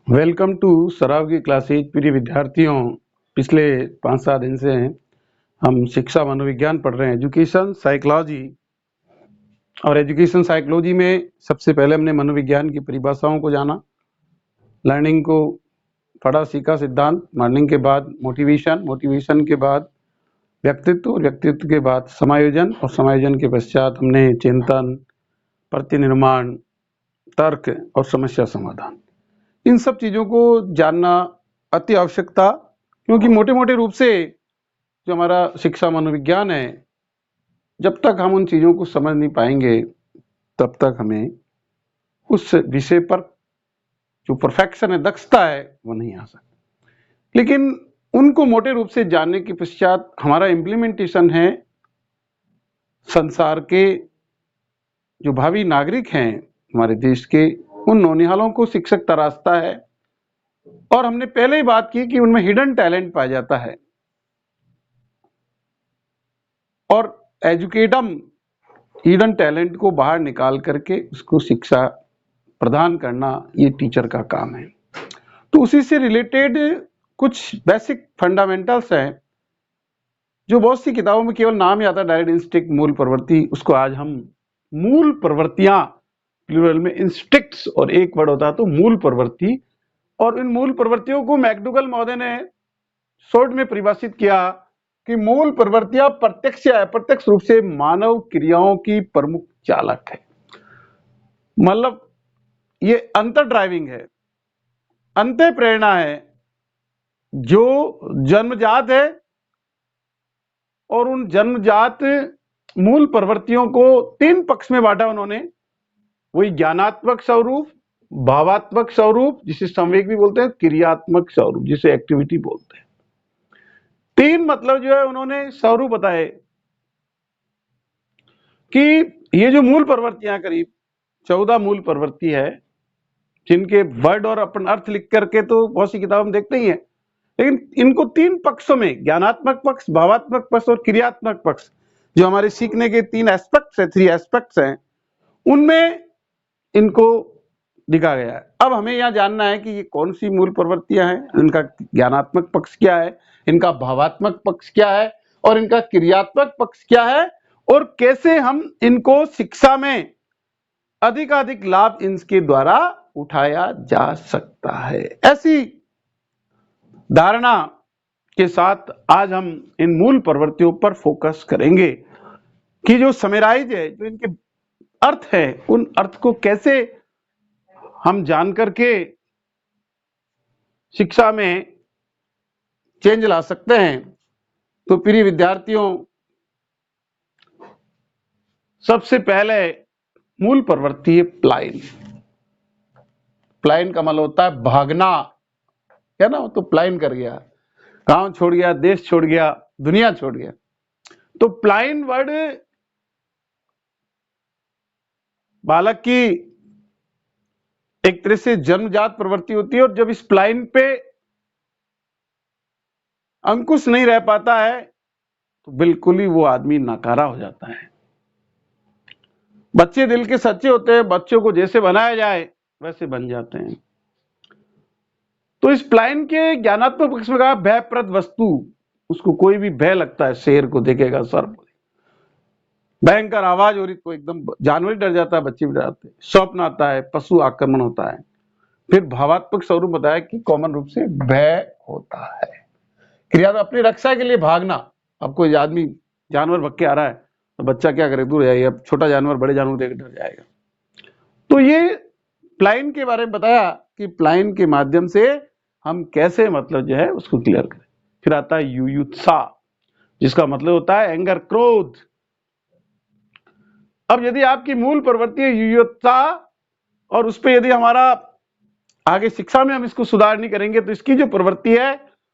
Welcome to सराव की classes. प्रिय विद्यार्थियों, पिछले 5-7 दिन से हम शिक्षा मनोविज्ञान पढ़ रहे हैं, एजुकेशन साइकोलॉजी। और एजुकेशन साइकोलॉजी में सबसे पहले हमने मनोविज्ञान की परिभाषाओं को जाना, लर्निंग को पढ़ा, सीखा, सिद्धांत, लर्निंग के बाद मोटिवेशन, मोटिवेशन के बाद व्यक्तित्व, और व्यक्तित्व के बाद समायोजन, और समायोजन के पश्चात हमने चिंतन, प्रतिनिर्माण, तर्क और समस्या समाधान, इन सब चीज़ों को जानना अति आवश्यक था। क्योंकि मोटे मोटे रूप से जो हमारा शिक्षा मनोविज्ञान है, जब तक हम उन चीज़ों को समझ नहीं पाएंगे तब तक हमें उस विषय पर जो परफेक्शन है, दक्षता है, वो नहीं आ सकती। लेकिन उनको मोटे रूप से जानने के पश्चात हमारा इम्प्लीमेंटेशन है संसार के जो भावी नागरिक हैं हमारे देश के, उन नौनिहालों को शिक्षक तराशता है। और हमने पहले ही बात की कि उनमें हिडन टैलेंट पाया जाता है, और एजुकेटम हिडन टैलेंट को बाहर निकाल करके उसको शिक्षा प्रदान करना ये टीचर का काम है। तो उसी से रिलेटेड कुछ बेसिक फंडामेंटल्स हैं जो बहुत सी किताबों में केवल नाम ही आता है, डायरेक्ट इंस्टिंक्ट, मूल प्रवृत्ति। उसको आज हम मूल प्रवृत्तियां, प्लूरल में इंस्टिक्ट्स, और एक वर्ड होता है तो मूल प्रवृत्ति। और इन मूल प्रवृत्तियों को मैकडूगल महोदय ने शॉर्ट में परिभाषित किया कि मूल प्रवृत्तियां प्रत्यक्ष या अप्रत्यक्ष रूप से मानव क्रियाओं की प्रमुख चालक है। मतलब ये अंतर ड्राइविंग है, अंत प्रेरणा है, जो जन्मजात है। और उन जन्मजात मूल प्रवृत्तियों को 3 पक्ष में बांटा उन्होंने। वही ज्ञानात्मक स्वरूप, भावात्मक स्वरूप जिसे संवेग भी बोलते हैं, क्रियात्मक स्वरूप जिसे एक्टिविटी बोलते हैं। 3 मतलब जो है उन्होंने स्वरूप बताए कि ये जो मूल प्रवृत्तियां, करीब 14 मूल प्रवृत्ति है, जिनके वर्ड और अपन अर्थ लिख करके तो बहुत सी किताब हम देखते ही हैं, लेकिन इनको 3 पक्षों में, ज्ञानात्मक पक्ष, भावात्मक पक्ष और क्रियात्मक पक्ष, जो हमारे सीखने के 3 एस्पेक्ट्स है, 3 एस्पेक्ट्स हैं, उनमें इनको दिखा गया है। अब हमें यह जानना है कि ये कौन सी मूल प्रवृत्तियां हैं, इनका ज्ञानात्मक पक्ष क्या है, इनका भावात्मक पक्ष क्या है, और इनका क्रियात्मक पक्ष क्या है, और कैसे हम इनको शिक्षा में अधिकाधिक लाभ इनके द्वारा उठाया जा सकता है। ऐसी धारणा के साथ आज हम इन मूल प्रवृत्तियों पर फोकस करेंगे कि जो समराइज है, जो इनके अर्थ है, उन अर्थ को कैसे हम जान करके शिक्षा में चेंज ला सकते हैं। तो प्रिय विद्यार्थियों, सबसे पहले मूल प्रवृत्ति है प्लायन। प्लायन का मतलब होता है भागना, है ना। तो प्लायन कर गया, गांव छोड़ गया, देश छोड़ गया, दुनिया छोड़ गया। तो प्लायन वर्ड बालक की एक तरह से जन्मजात प्रवृत्ति होती है, और जब इस प्लायन पे अंकुश नहीं रह पाता है तो बिल्कुल ही वो आदमी नकारा हो जाता है। बच्चे दिल के सच्चे होते हैं, बच्चों को जैसे बनाया जाए वैसे बन जाते हैं। तो इस प्लायन के ज्ञानात्मक पक्ष में कहा भयप्रद वस्तु, उसको कोई भी भय लगता है, शेर को देखेगा, सर्प, भयंकर आवाज हो रही तो एकदम जानवर डर जाता है, बच्चे भी डरते हैं, स्वप्न आता है, पशु आक्रमण होता है। फिर भावात्मक स्वरूप बताया कि कॉमन रूप से भय होता है, क्रिया अपनी रक्षा के लिए भागना। अब कोई आदमी जानवर भग के आ रहा है तो बच्चा क्या करे, दूर जाइए। अब छोटा जानवर बड़े जानवर देख डर जाएगा। तो ये प्लायन के बारे में बताया कि प्लायन के माध्यम से हम कैसे मतलब जो है उसको क्लियर करें। फिर आता है युयुत्सा, जिसका मतलब होता है एंगर, क्रोध। अब यदि आपकी मूल प्रवृत्ति है युयुत्सा, और उस पर यदि हमारा आगे शिक्षा में हम इसको सुधार नहीं करेंगे तो इसकी जो प्रवृत्ति है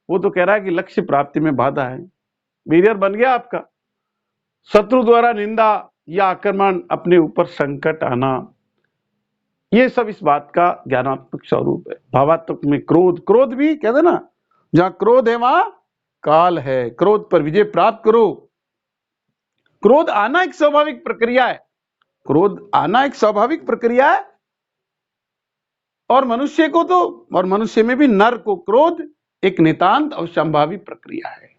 वो तो कह रहा है कि लक्ष्य प्राप्ति में बाधा है, बैरियर बन गया आपका। शत्रु द्वारा निंदा या आक्रमण, अपने ऊपर संकट आना, ये सब इस बात का ज्ञानात्मक स्वरूप है। भावात्मक में क्रोध, क्रोध भी कहते ना, जहां क्रोध है वहां काल है, क्रोध पर विजय प्राप्त करो। क्रोध आना एक स्वाभाविक प्रक्रिया है, क्रोध आना एक स्वाभाविक प्रक्रिया है। और मनुष्य में भी नर को क्रोध एक नितांत और संभावी प्रक्रिया है।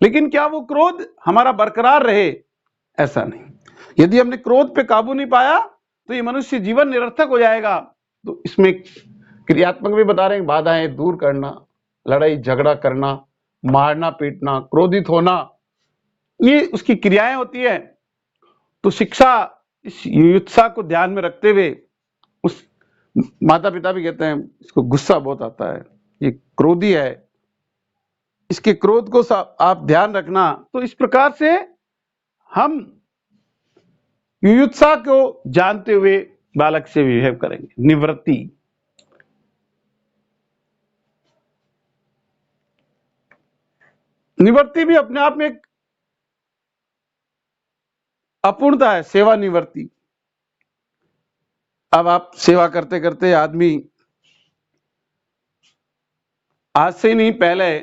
लेकिन क्या वो क्रोध हमारा बरकरार रहे? ऐसा नहीं। यदि हमने क्रोध पे काबू नहीं पाया तो ये मनुष्य जीवन निरर्थक हो जाएगा। तो इसमें क्रियात्मक भी बता रहे हैं, बाधाएं दूर करना, लड़ाई झगड़ा करना, मारना पीटना, क्रोधित होना, ये उसकी क्रियाएं होती है। तो शिक्षा इस युत्सा को ध्यान में रखते हुए, उस माता पिता भी कहते हैं इसको गुस्सा बहुत आता है, ये क्रोधी है, इसके क्रोध को आप ध्यान रखना। तो इस प्रकार से हम युयुत्सा को जानते हुए बालक से बिहेव करेंगे। निवृत्ति, निवृत्ति भी अपने आप में एक अपूर्णता है, सेवा निवृत्ति। अब आप सेवा करते करते आदमी आज से नहीं, पहले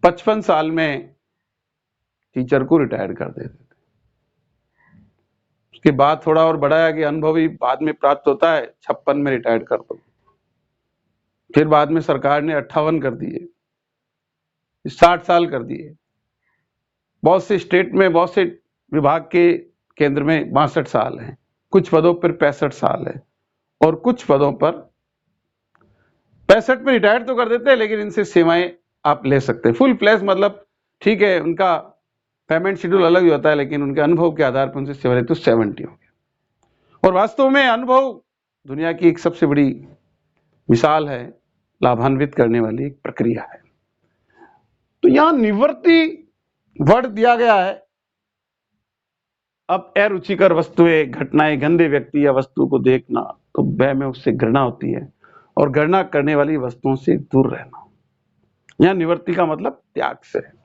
55 साल में टीचर को रिटायर कर देते थे। उसके बाद थोड़ा और बढ़ाया कि अनुभव ही बाद में प्राप्त होता है, 56 में रिटायर कर दो। फिर बाद में सरकार ने 58 कर दिए, 60 साल कर दिए। बहुत से स्टेट में, बहुत से विभाग के केंद्र में 62 साल है, कुछ पदों पर 65 साल है, और कुछ पदों पर 65 में रिटायर तो कर देते हैं, लेकिन इनसे सेवाएं आप ले सकते हैं। फुल प्लेस मतलब ठीक है, उनका पेमेंट शेड्यूल अलग ही होता है, लेकिन उनके अनुभव के आधार पर उनसे सेवा लेते तो 70 हो गया। और वास्तव में अनुभव दुनिया की एक सबसे बड़ी मिसाल है, लाभान्वित करने वाली एक प्रक्रिया है। तो यहां निवृत्ति वर्ड दिया गया है। अब अरुचिकर वस्तुएं, घटनाएं, गंदे व्यक्ति या वस्तु को देखना तो वह में उससे घृणा होती है, और घृणा करने वाली वस्तुओं से दूर रहना। यहां निवृत्ति का मतलब त्याग से है।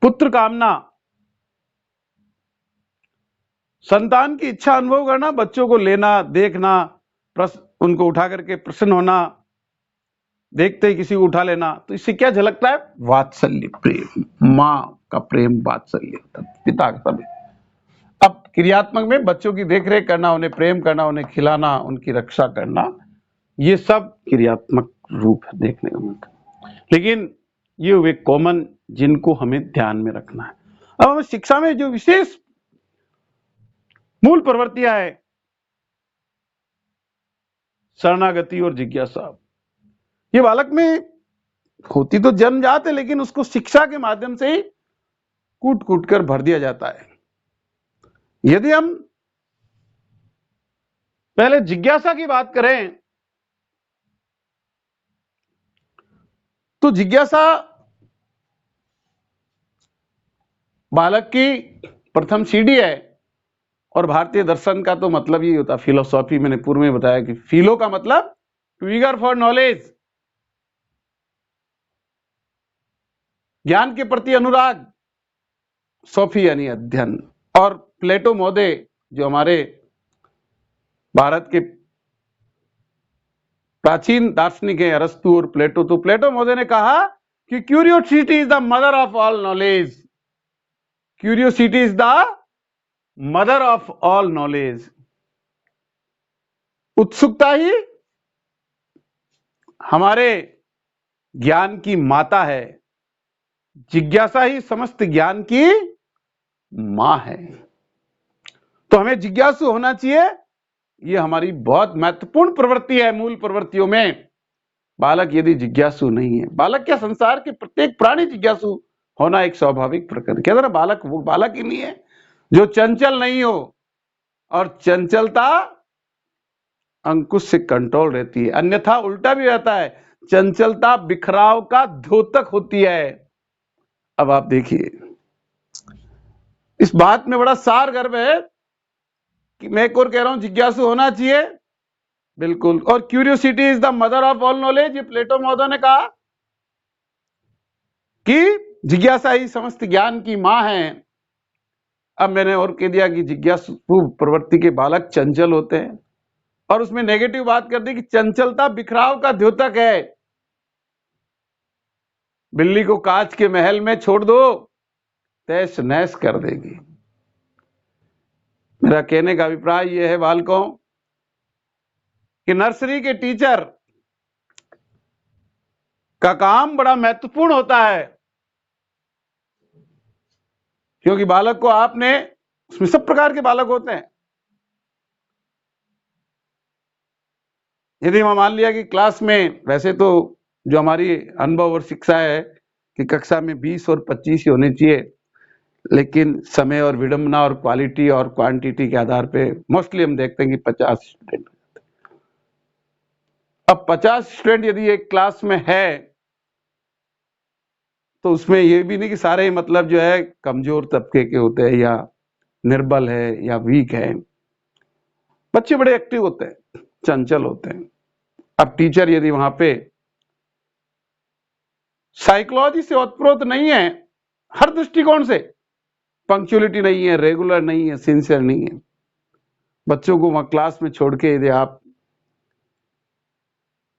पुत्र कामना, संतान की इच्छा अनुभव करना, बच्चों को लेना, देखना, उनको उठा करके प्रसन्न होना, देखते ही किसी को उठा लेना। तो इससे क्या झलकता है? वात्सल्य, प्रेम, मां का प्रेम, वात्सल्य, पिता का प्रेम। अब क्रियात्मक में बच्चों की देखरेख करना, उन्हें प्रेम करना, उन्हें खिलाना, उनकी रक्षा करना, ये सब क्रियात्मक रूप है देखने का मिलता। लेकिन ये वे कॉमन जिनको हमें ध्यान में रखना है। अब हमें शिक्षा में जो विशेष मूल प्रवृत्तियां है, शरणागति और जिज्ञासा, ये बालक में होती तो जन्मजात है, लेकिन उसको शिक्षा के माध्यम से ही कूट कूट कर भर दिया जाता है। यदि हम पहले जिज्ञासा की बात करें तो जिज्ञासा बालक की प्रथम सीढ़ी है। और भारतीय दर्शन का तो मतलब ही होता, फिलोसॉफी, मैंने पूर्व में बताया कि फिलो का मतलब टू ईगर फॉर नॉलेज, ज्ञान के प्रति अनुराग, सोफी यानी अध्ययन। और प्लेटो महोदय जो हमारे भारत के प्राचीन दार्शनिक है, अरस्तु और प्लेटो, तो प्लेटो महोदय ने कहा कि curiosity is the mother of all knowledge, curiosity is the mother of all knowledge. उत्सुकता ही हमारे ज्ञान की माता है, जिज्ञासा ही समस्त ज्ञान की मां है। तो हमें जिज्ञासु होना चाहिए, ये हमारी बहुत महत्वपूर्ण प्रवृत्ति है। मूल प्रवृत्तियों में बालक यदि जिज्ञासु नहीं है, बालक क्या, संसार के प्रत्येक प्राणी जिज्ञासु होना एक स्वाभाविक प्रकृति। कहते ना, बालक वो बालक ही नहीं है जो चंचल नहीं हो, और चंचलता अंकुश से कंट्रोल रहती है, अन्यथा उल्टा भी रहता है, चंचलता बिखराव का द्योतक होती है। अब आप देखिए, इस बात में बड़ा सार गर्भ है कि मैं एक और कह रहा हूं, जिज्ञासु होना चाहिए, बिल्कुल। और curiosity is the mother of all knowledge, ये प्लेटो महोदय ने कहा कि जिज्ञासा ही समस्त ज्ञान की मां है। अब मैंने और कह दिया कि जिज्ञासु प्रवृत्ति के बालक चंचल होते हैं, और उसमें नेगेटिव बात कर दी कि चंचलता बिखराव का द्योतक है। बिल्ली को कांच के महल में छोड़ दो, तैश नैश कर देगी। मेरा कहने का अभिप्राय यह है बालकों कि नर्सरी के टीचर का काम बड़ा महत्वपूर्ण होता है, क्योंकि बालक को आपने, उसमें सब प्रकार के बालक होते हैं। यदि मान लिया कि क्लास में, वैसे तो जो हमारी अनुभव और शिक्षा है कि कक्षा में 20 और 25 ही होने चाहिए, लेकिन समय और विडंबना और क्वालिटी और क्वांटिटी के आधार पे मोस्टली हम देखते हैं कि 50 स्टूडेंट। अब 50 स्टूडेंट यदि एक क्लास में है तो उसमें ये भी नहीं कि सारे ही मतलब जो है कमजोर तबके के होते हैं या निर्बल है या वीक है। बच्चे बड़े एक्टिव होते हैं, चंचल होते हैं। अब टीचर यदि वहां पे साइकोलॉजी से ओतप्रोत नहीं है, हर दृष्टिकोण से, पंक्चुअलिटी नहीं है, रेगुलर नहीं है, सिंसियर नहीं है, बच्चों को वहां क्लास में छोड़ के यदि आप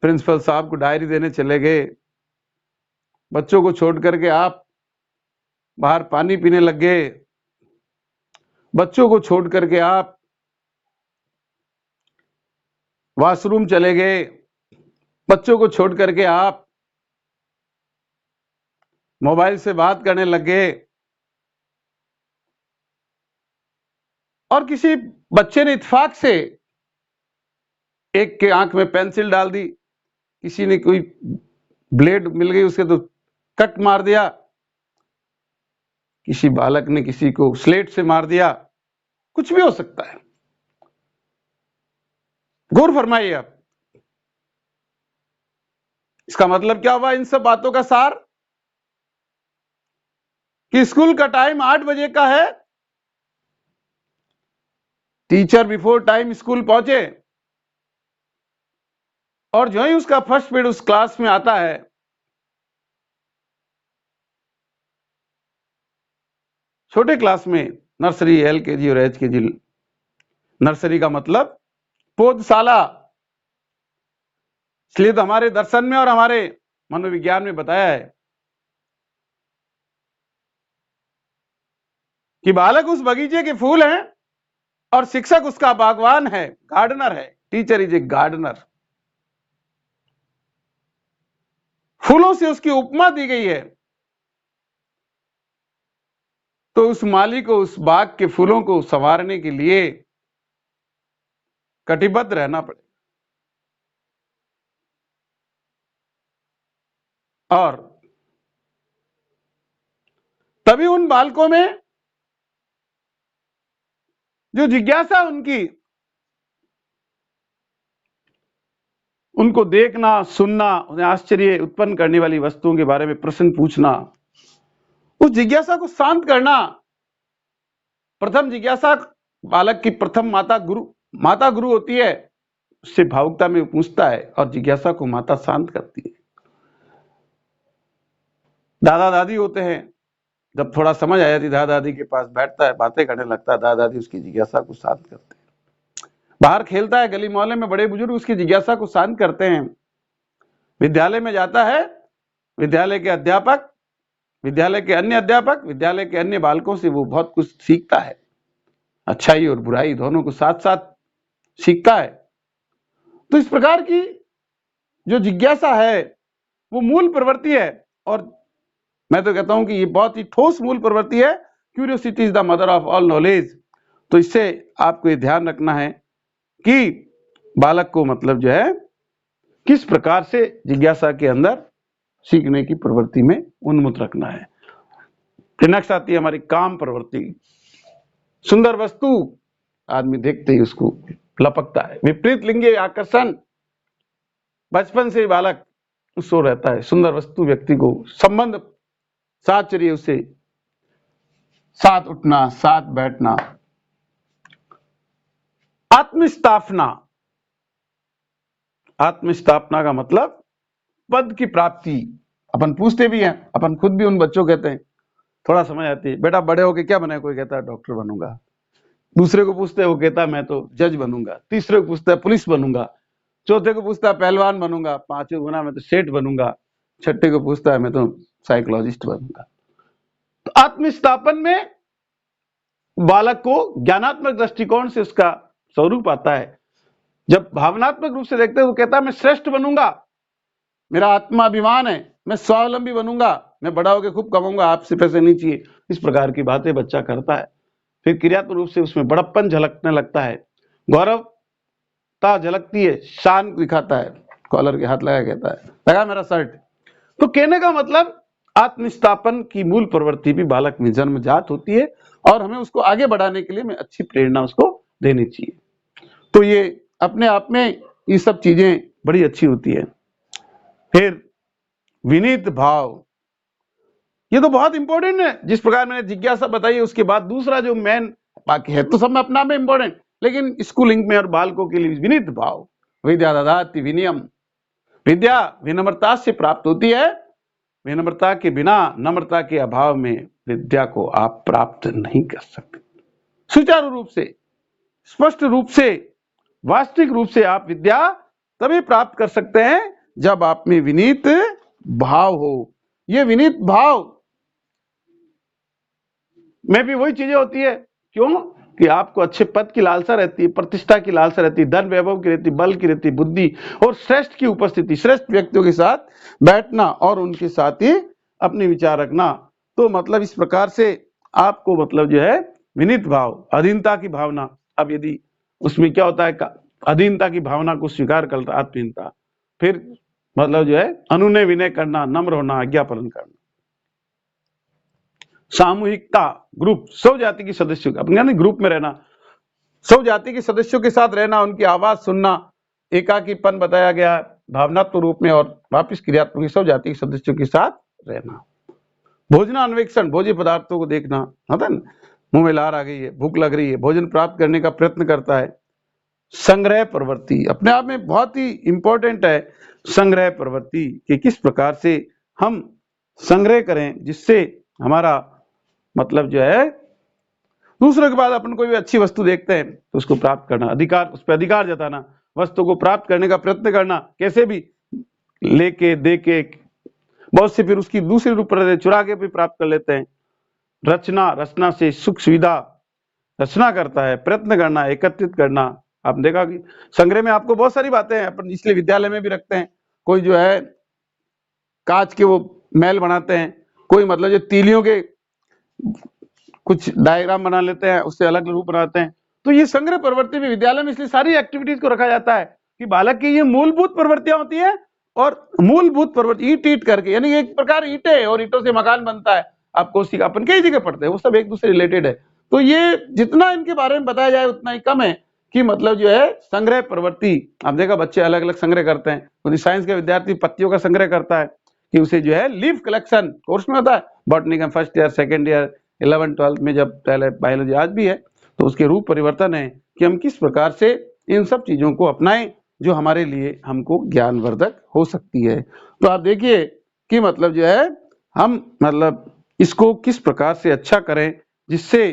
प्रिंसिपल साहब को डायरी देने चले गए, बच्चों को छोड़ करके आप बाहर पानी पीने लग गए, बच्चों को छोड़ करके आप वॉशरूम चले गए, बच्चों को छोड़ करके आप मोबाइल से बात करने लग गए, और किसी बच्चे ने इत्तेफाक से एक के आंख में पेंसिल डाल दी, किसी ने कोई ब्लेड मिल गई उसके तो कट मार दिया, किसी बालक ने किसी को स्लेट से मार दिया, कुछ भी हो सकता है। गौर फरमाइए आप, इसका मतलब क्या हुआ इन सब बातों का सार कि स्कूल का टाइम 8 बजे का है, टीचर बिफोर टाइम स्कूल पहुंचे, और जो ही उसका फर्स्ट पीरियड उस क्लास में आता है, छोटे क्लास में, नर्सरी, एलकेजी और एचकेजी, नर्सरी का मतलब पौधशाला, इसलिए तो हमारे दर्शन में और हमारे मनोविज्ञान में बताया है कि बालक उस बगीचे के फूल हैं और शिक्षक उसका बागवान है, गार्डनर है। Teacher is a gardener. फूलों से उसकी उपमा दी गई है, तो उस माली को उस बाग के फूलों को संवारने के लिए कटिबद्ध रहना पड़ेगा। और तभी उन बालकों में जो जिज्ञासा उनको देखना, सुनना, उन्हें आश्चर्य उत्पन्न करने वाली वस्तुओं के बारे में प्रश्न पूछना, उस जिज्ञासा को शांत करना। प्रथम जिज्ञासा बालक की प्रथम माता गुरु होती है, उससे भावुकता में पूछता है और जिज्ञासा को माता शांत करती है। दादा दादी होते हैं, जब थोड़ा समझ आ जाती दादा दादी के पास बैठता है, बातें करने लगता है, दादा दादी उसकी जिज्ञासा को शांत करते हैं। बाहर खेलता है, गली मोहल्ले में बड़े बुजुर्ग उसकी जिज्ञासा को शांत करते हैं। विद्यालय में जाता है, विद्यालय के अध्यापक, विद्यालय के अन्य अध्यापक, विद्यालय के अन्य बालकों से वो बहुत कुछ सीखता है, अच्छाई और बुराई दोनों को साथ साथ सीखता है। तो इस प्रकार की जो जिज्ञासा है वो मूल प्रवृत्ति है, और मैं तो कहता हूं कि ये बहुत ही ठोस मूल प्रवृत्ति है। Curiosity is the mother of all knowledge. तो इससे आपको ये ध्यान रखना है कि बालक को मतलब जो है किस प्रकार से जिज्ञासा के अंदर सीखने की प्रवृत्ति में उन्मुख रखना है। नेक्स्ट आती है हमारी काम प्रवृत्ति। सुंदर वस्तु आदमी देखते ही उसको लपकता है। विपरीत लिंगीय आकर्षण, बचपन से ही बालक उसको रहता है। सुंदर वस्तु व्यक्ति को संबंध, साहचर्य, उससे साथ उठना, साथ बैठना। आत्मस्थापना, आत्मस्थापना का मतलब पद की प्राप्ति। अपन पूछते भी हैं, अपन खुद भी उन बच्चों कहते हैं, थोड़ा समझ आती है, बेटा बड़े होके क्या बने? कोई कहता है डॉक्टर बनूंगा, दूसरे को पूछते हैं वो कहता है मैं तो जज बनूंगा, तीसरे को पूछता है पुलिस बनूंगा, चौथे को पूछता है पहलवान बनूंगा, पांचवे को बना मैं तो सेठ बनूंगा, छठे को पूछता है मैं तो साइकोलॉजिस्ट बनूंगा। तो आत्मस्थापन में बालक को ज्ञानात्मक दृष्टिकोण से उसका स्वरूप आता है। जब भावनात्मक रूप से देखते हैं तो कहता है मैं श्रेष्ठ बनूंगा, मेरा आत्माभिमान है, मैं स्वावलंबी बनूंगा, मैं बड़ा होकर खूब कमाऊंगा, आपसे पैसे नहीं चाहिए। इस प्रकार की बातें बच्चा करता है। फिर क्रियात्मक रूप से उसमें बड़प्पन झलकने लगता है, गौरवता झलकती है, शान दिखाता है, कॉलर के हाथ लगा कहता है लगा मेरा शर्ट। तो कहने का मतलब आत्मस्थापन की मूल प्रवृत्ति भी बालक में जन्मजात होती है और हमें उसको आगे बढ़ाने के लिए में अच्छी प्रेरणा उसको देनी चाहिए। तो ये अपने आप में ये सब चीजें बड़ी अच्छी होती है। फिर विनीत भाव, ये तो बहुत इंपॉर्टेंट है। जिस प्रकार मैंने जिज्ञासा बताई है, उसके बाद दूसरा जो मेन बाकी है तो सब में अपना में इंपॉर्टेंट, लेकिन स्कूलिंग में और बालकों के लिए विनीत भाव, विद्या ददाति विनयम, विद्या विनम्रता से प्राप्त होती है। विनम्रता के बिना, नम्रता के अभाव में विद्या को आप प्राप्त नहीं कर सकते। सुचारू रूप से, स्पष्ट रूप से, वास्तविक रूप से आप विद्या तभी प्राप्त कर सकते हैं जब आप में विनीत भाव हो। ये विनीत भाव में भी वही चीजें होती है, क्यों कि आपको अच्छे पद की लालसा रहती है, प्रतिष्ठा की लालसा रहती है, धन वैभव की रहती है, बल की रहती है, बुद्धि और श्रेष्ठ की उपस्थिति, श्रेष्ठ व्यक्तियों के साथ बैठना और उनके साथ ही अपने विचार रखना। तो मतलब इस प्रकार से आपको मतलब जो है विनीत भाव, अधीनता की भावना। अब यदि उसमें क्या होता है, अधीनता की भावना को स्वीकार करता आत्मीयता, फिर मतलब जो है अनुनय विनय करना, नम्र होना, आज्ञा पालन करना, सामूहिकता, ग्रुप, सब जाति के सदस्यों अपने ग्रुप में रहना, सब जाति के सदस्यों के साथ रहना, उनकी आवाज सुनना, एकाकीपन बताया गया भावनात्मक रूप में, और वापिस क्रियात्मक सब जाति के सदस्यों के साथ रहना। भोजनान्वेषण, भोज्य पदार्थों को देखना, होता है ना, मुंह में लार आ गई है, भूख लग रही है, भोजन प्राप्त करने का प्रयत्न करता है। संग्रह प्रवृत्ति अपने आप में बहुत ही इंपॉर्टेंट है। संग्रह प्रवृत्ति कि किस प्रकार से हम संग्रह करें जिससे हमारा मतलब जो है दूसरों के बाद अपन कोई भी अच्छी वस्तु देखते हैं तो उसको प्राप्त करना, अधिकार, उस पर अधिकार जताना, वस्तु को प्राप्त करने का प्रयत्न करना, कैसे भी लेके दे के, बहुत से फिर उसकी दूसरी रूप चुरा के भी प्राप्त कर लेते हैं। रचना, रचना से सुख सुविधा रचना करता है, प्रयत्न करना, एकत्रित करना। आपने देखा कि संग्रह में आपको बहुत सारी बातें हैं, अपन इसलिए विद्यालय में भी रखते हैं। कोई जो है कांच के वो महल बनाते हैं, कोई मतलब जो तीलियों के कुछ डायग्राम बना लेते हैं, उससे अलग रूप बनाते हैं। तो ये संग्रह प्रवृत्ति भी विद्यालय में इसलिए सारी एक्टिविटीज को रखा जाता है कि बालक की ये मूलभूत प्रवृत्तियां होती है, और मूलभूत प्रवृत्ति ईट ईट करके, यानी एक प्रकार ईंटें और ईंटों से मकान बनता है। आपको उसकी अपन कई जगह पढ़ते हैं, वो सब एक दूसरे रिलेटेड है। तो ये जितना इनके बारे में बताया जाए उतना ही कम है कि मतलब जो है संग्रह प्रवृत्ति। आप देखा बच्चे अलग अलग संग्रह करते हैं। साइंस का विद्यार्थी पत्तियों का संग्रह करता है कि उसे जो है लीफ कलेक्शन कोर्स में होता है, बॉटनी का first year, second year, 11th 12th में, जब पहले बायोलॉजी आज भी है, तो उसके रूप परिवर्तन है कि हम किस प्रकार से इन सब चीजों को अपनाएं जो हमारे लिए हमको ज्ञानवर्धक हो सकती है। तो आप देखिए कि मतलब जो है हम मतलब इसको किस प्रकार से अच्छा करें जिससे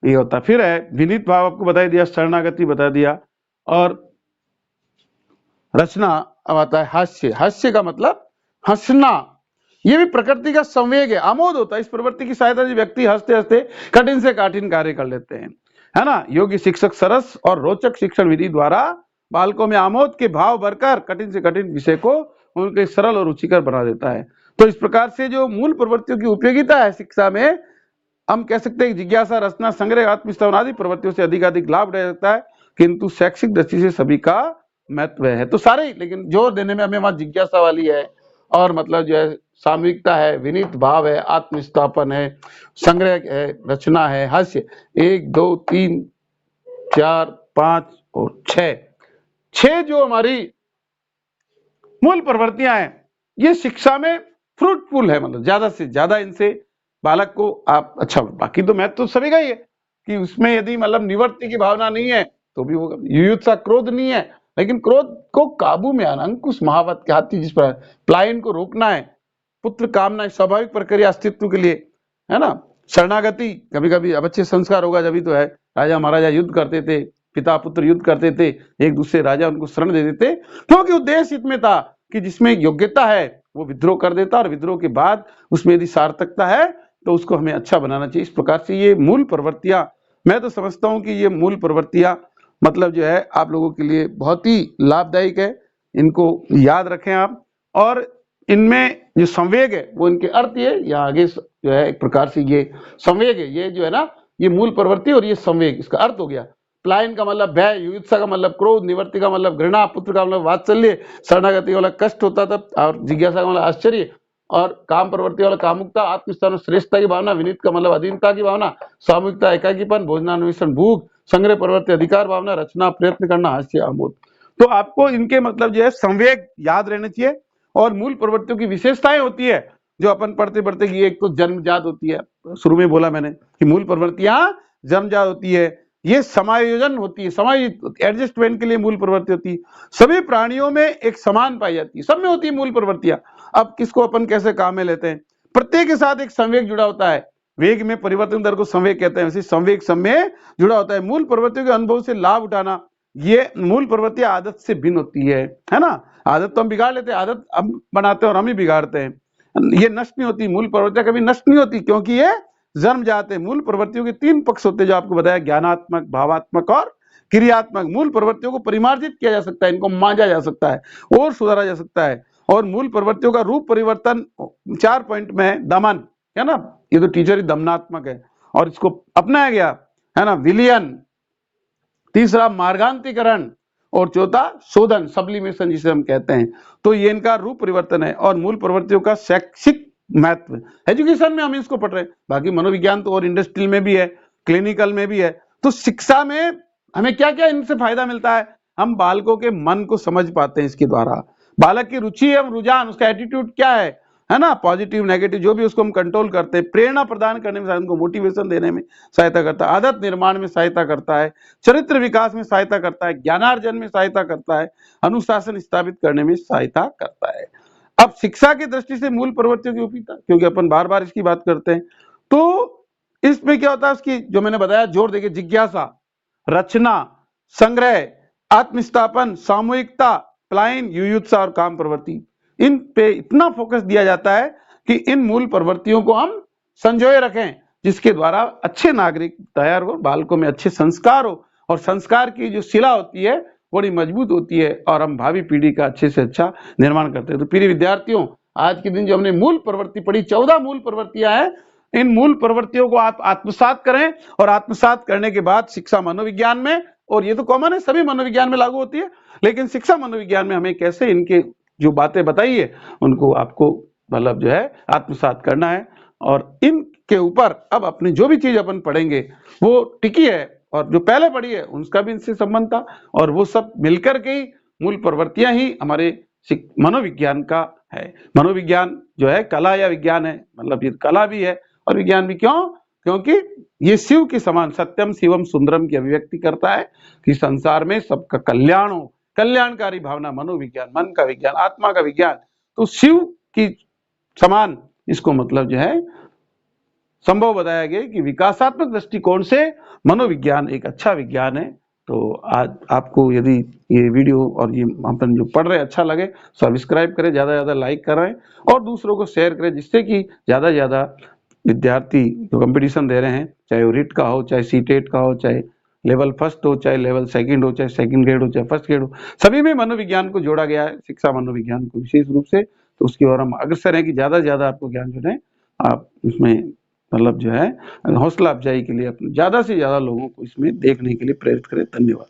ये होता। फिर है विनीत भाव, आपको बता दिया, शरणागति बता दिया, और रचना अब आता है हास्य। हास्य का मतलब हंसना, ये भी प्रकृति का संवेग है, आमोद होता है। इस प्रवृत्ति की सहायता से व्यक्ति हंसते हंसते कठिन से कठिन कार्य कर लेते हैं, है ना। योग्य शिक्षक सरस और रोचक शिक्षण विधि द्वारा बालकों में आमोद के भाव भरकर कठिन से कठिन विषय को उनके सरल और रुचिकर बना देता है। तो इस प्रकार से जो मूल प्रवृत्तियों की उपयोगिता है शिक्षा में, हम कह सकते हैं जिज्ञासा, रचना, संग्रह, आत्मस्थापन आदि प्रवृत्तियों से अधिक लाभ रह सकता है, किंतु शैक्षिक दृष्टि से सभी का महत्व है। तो सारे, लेकिन जोर देने में हमें वहां जिज्ञासा वाली है, और मतलब जो है सामूहिकता है, विनीत भाव है, आत्मस्थापन है, संग्रह है, रचना है, हास्य। 1 2 3 4 5 और 6 जो हमारी मूल प्रवृत्तियां हैं, ये शिक्षा में फ्रूटफुल है। मतलब ज्यादा से ज्यादा इनसे बालक को आप अच्छा, बाकी तो महत्व तो सभी का ही है कि उसमें यदि मतलब निवृत्ति की भावना नहीं है तो भी वो युयुत्सा, क्रोध नहीं है, लेकिन क्रोध को काबू में आना, अंकुश महावत के हाथी जिस पर प्लायन को रोकना है, पुत्र कामना स्वाभाविक प्रक्रिया अस्तित्व के लिए, है ना। शरणागति, कभी कभी अब अच्छे संस्कार होगा जब तो है। राजा महाराजा युद्ध करते थे, पिता पुत्र युद्ध करते थे, एक दूसरे राजा उनको शरण दे देते, क्योंकि उद्देश्य इसमें था कि जिसमें योग्यता है वो विद्रोह कर देता, और विद्रोह के बाद उसमें यदि सार्थकता है तो उसको हमें अच्छा बनाना चाहिए। इस प्रकार से ये मूल प्रवृत्तियां, मैं तो समझता हूं कि ये मूल प्रवृत्तियां मतलब जो है आप लोगों के लिए बहुत ही लाभदायक है, इनको याद रखें आप। और इनमें जो संवेग है वो इनके अर्थ ये या आगे जो है एक प्रकार से ये संवेग है, ये जो है ना ये मूल प्रवृत्ति और ये संवेग, इसका अर्थ हो गया। प्लायन का मतलब भय, युयुत्सा का मतलब क्रोध, निवर्ति का मतलब घृणा, पुत्र का मतलब वात्सल्य, शरणागति वाला कष्ट होता था, और जिज्ञासा का मतलब आश्चर्य, और काम प्रवृत्ति वाला कामुकता, आत्मस्थान श्रेष्ठता की भावना, विनीत का मतलब अधीनता की भावना, सामूहिकता एकाकीपन, भोजनान्वेषण भूख, संग्रह प्रवृत्ति अधिकार भावना, रचना प्रयत्न करना, हास्य आमोद। तो आपको इनके मतलब जो है संवेग याद रहने चाहिए। और मूल प्रवृत्तियों की विशेषताएं होती है जो अपन पढ़ते पढ़ते की, एक तो जन्मजात होती है, शुरू में बोला मैंने कि मूल प्रवृत्तियां जन्मजात होती है, ये समायोजन होती है, समायोजित एडजस्टमेंट के लिए मूल प्रवृत्ति होती है। सभी प्राणियों में एक समान पाई जाती है, सब में होती है मूल प्रवृत्तियां। अब किसको अपन कैसे काम में लेते हैं, प्रत्येक के साथ एक संवेग जुड़ा होता है, वेग में परिवर्तन दर को संवेग कहते हैं, वैसे संवेग सब में जुड़ा होता है। मूल प्रवृत्तियों के अनुभव से लाभ उठाना, ये मूल प्रवृत्तियां आदत से भिन्न होती है ना। आदत तो हम बिगाड़ लेते हैं, आदत हम बनाते हैं और हम ही बिगाड़ते हैं, ये नष्ट नहीं होती, मूल प्रवृत्तियां कभी नष्ट नहीं होती, क्योंकि ये जन्म जाते हैं। मूल प्रवृत्तियों के 3 पक्ष होते हैं जो आपको बताया, ज्ञानात्मक, भावात्मक और क्रियात्मक। मूल प्रवृत्तियों को परिमार्जित किया जा सकता है, इनको मांझा जा सकता है और सुधारा जा सकता है। और मूल प्रवृत्तियों का रूप परिवर्तन 4 पॉइंट में है, दमन है ना, ये तो टीचर ही दमनात्मक है और इसको अपनाया गया है ना, विलियन, तीसरा मार्गांतिकरण, और चौथा शोधन, सब्लिमेशन जिसे हम कहते हैं। तो ये इनका रूप परिवर्तन है। और मूल प्रवृत्तियों का शैक्षिक महत्व, एजुकेशन में हम इसको पढ़ रहे हैं, बाकी मनोविज्ञान तो और इंडस्ट्रियल में भी है, क्लिनिकल में भी है। तो शिक्षा में हमें क्या क्या इनसे फायदा मिलता है, हम बालकों के मन को समझ पाते हैं इसके द्वारा, बालक की रुचि एवं रुझान, उसका एटीट्यूड क्या है ना, पॉजिटिव नेगेटिव जो भी, उसको हम कंट्रोल करते हैं। प्रेरणा प्रदान करने में, उनको मोटिवेशन देने में सहायता करता है, आदत निर्माण में सहायता करता है, चरित्र विकास में सहायता करता है, ज्ञानार्जन में सहायता करता है, अनुशासन स्थापित करने में सहायता करता है। अब शिक्षा की दृष्टि से मूल प्रवृत्तियों की उपयोगिता, क्योंकि अपन बार बार इसकी बात करते हैं, तो इसमें क्या होता है, उसकी जो मैंने बताया जोर देखिए, जिज्ञासा, रचना, संग्रह, आत्मस्थापन, सामूहिकता, प्लायन, युयुत्सा और काम प्रवृत्ति, इन पे इतना फोकस दिया जाता है कि इन मूल प्रवृत्तियों को हम संजोए रखें, जिसके द्वारा अच्छे नागरिक तैयार हो, बालकों में अच्छे संस्कार हो, और संस्कार की जो शिला होती है बड़ी मजबूत होती है, और हम भावी पीढ़ी का अच्छे से अच्छा निर्माण करते हैं। तो प्रिय विद्यार्थियों, आज के दिन जो हमने मूल प्रवृत्ति पढ़ी, 14 मूल प्रवृत्तियां हैं, इन मूल प्रवृत्तियों को आप आत्मसात करें, और आत्मसात करने के बाद शिक्षा मनोविज्ञान में, और ये तो कॉमन है, सभी मनोविज्ञान में लागू होती है, लेकिन शिक्षा मनोविज्ञान में हमें कैसे इनके जो बातें बताई है उनको आपको मतलब जो है आत्मसात करना है। और इनके ऊपर अब अपनी जो भी चीज अपन पढ़ेंगे वो टिकी है, और जो पहले पढ़ी है उसका भी इनसे संबंध था, और वो सब मिलकर के ही मूल प्रवृत्तियां ही हमारे मनोविज्ञान का है। मनोविज्ञान जो है कला या विज्ञान है, मतलब ये कला भी है और विज्ञान भी। क्यों? क्योंकि ये शिव के समान सत्यम शिवम सुंदरम की अभिव्यक्ति करता है कि संसार में सबका कल्याण हो, कल्याणकारी भावना, मनोविज्ञान, मन का विज्ञान, आत्मा का विज्ञान। तो शिव की समान इसको मतलब जो है संभव बताया गया कि विकासात्मक दृष्टिकोण से मनोविज्ञान एक अच्छा विज्ञान है। तो आज आपको यदि ये वीडियो और ये अपन जो पढ़ रहे हैं अच्छा लगे, सब्सक्राइब करें, ज़्यादा से ज़्यादा लाइक करें और दूसरों को शेयर करें, जिससे कि ज़्यादा से ज़्यादा विद्यार्थी जो कंपटीशन दे रहे हैं, चाहे वो रिट का हो, चाहे सीटेट का हो, चाहे लेवल फर्स्ट हो, चाहे लेवल सेकंड हो, चाहे सेकंड ग्रेड हो, चाहे फर्स्ट ग्रेड हो, सभी में मनोविज्ञान को जोड़ा गया है, शिक्षा मनोविज्ञान को विशेष रूप से। तो उसकी ओर हम अग्रसर हैं कि ज़्यादा से ज़्यादा आपको ज्ञान जो है आप उसमें मतलब जो है हौसला अफजाई के लिए अपने ज़्यादा से ज़्यादा लोगों को इसमें देखने के लिए प्रेरित करें। धन्यवाद।